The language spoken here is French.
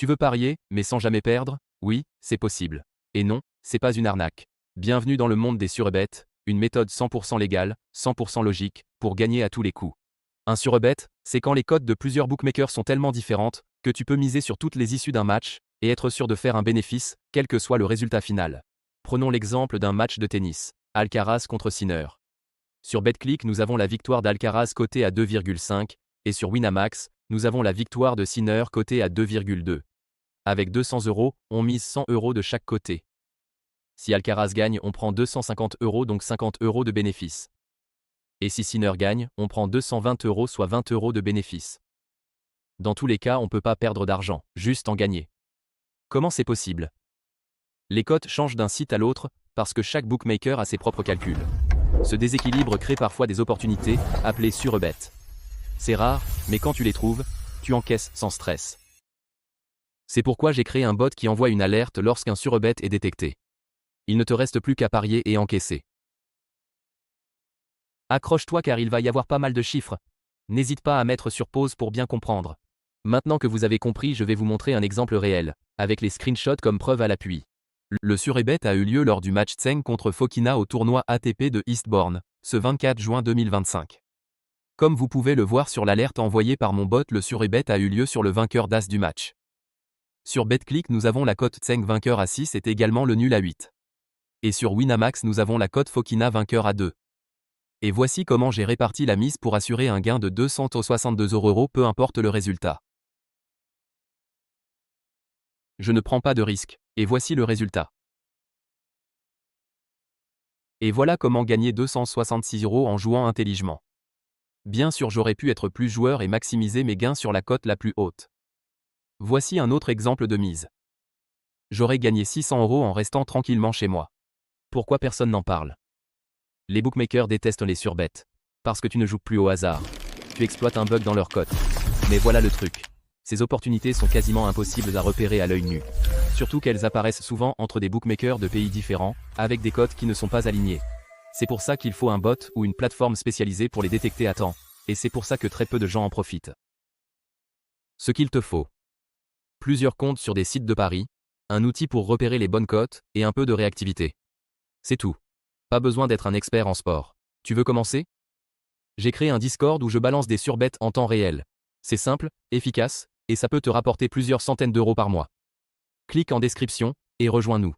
Tu veux parier, mais sans jamais perdre? Oui, c'est possible. Et non, c'est pas une arnaque. Bienvenue dans le monde des surebets, une méthode 100% légale, 100% logique, pour gagner à tous les coups. Un surebet, c'est quand les cotes de plusieurs bookmakers sont tellement différentes que tu peux miser sur toutes les issues d'un match et être sûr de faire un bénéfice, quel que soit le résultat final. Prenons l'exemple d'un match de tennis, Alcaraz contre Sinner. Sur BetClick, nous avons la victoire d'Alcaraz cotée à 2,5 et sur Winamax, nous avons la victoire de Sinner cotée à 2,2. Avec 200 €, on mise 100 € de chaque côté. Si Alcaraz gagne, on prend 250 €, donc 50 € de bénéfice. Et si Sinner gagne, on prend 220 €, soit 20 € de bénéfice. Dans tous les cas, on ne peut pas perdre d'argent, juste en gagner. Comment c'est possible? Les cotes changent d'un site à l'autre, parce que chaque bookmaker a ses propres calculs. Ce déséquilibre crée parfois des opportunités, appelées surebets. C'est rare, mais quand tu les trouves, tu encaisses sans stress. C'est pourquoi j'ai créé un bot qui envoie une alerte lorsqu'un surebet est détecté. Il ne te reste plus qu'à parier et encaisser. Accroche-toi car il va y avoir pas mal de chiffres. N'hésite pas à mettre sur pause pour bien comprendre. Maintenant que vous avez compris, je vais vous montrer un exemple réel, avec les screenshots comme preuve à l'appui. Le surebet a eu lieu lors du match Tseng contre Fokina au tournoi ATP de Eastbourne, ce 24 juin 2025. Comme vous pouvez le voir sur l'alerte envoyée par mon bot, le surebet a eu lieu sur le vainqueur d'As du match. Sur BetClick, nous avons la cote Tseng vainqueur à 6 et également le nul à 8. Et sur Winamax, nous avons la cote Fokina vainqueur à 2. Et voici comment j'ai réparti la mise pour assurer un gain de 262 € peu importe le résultat. Je ne prends pas de risque, et voici le résultat. Et voilà comment gagner 266 € en jouant intelligemment. Bien sûr, j'aurais pu être plus joueur et maximiser mes gains sur la cote la plus haute. Voici un autre exemple de mise. J'aurais gagné 600 € en restant tranquillement chez moi. Pourquoi personne n'en parle? Les bookmakers détestent les surbets. Parce que tu ne joues plus au hasard. Tu exploites un bug dans leur cote. Mais voilà le truc. Ces opportunités sont quasiment impossibles à repérer à l'œil nu. Surtout qu'elles apparaissent souvent entre des bookmakers de pays différents, avec des cotes qui ne sont pas alignées. C'est pour ça qu'il faut un bot ou une plateforme spécialisée pour les détecter à temps. Et c'est pour ça que très peu de gens en profitent. Ce qu'il te faut. Plusieurs comptes sur des sites de paris, un outil pour repérer les bonnes cotes et un peu de réactivité. C'est tout. Pas besoin d'être un expert en sport. Tu veux commencer? J'ai créé un Discord où je balance des surebets en temps réel. C'est simple, efficace, et ça peut te rapporter plusieurs centaines d'euros par mois. Clique en description et rejoins-nous.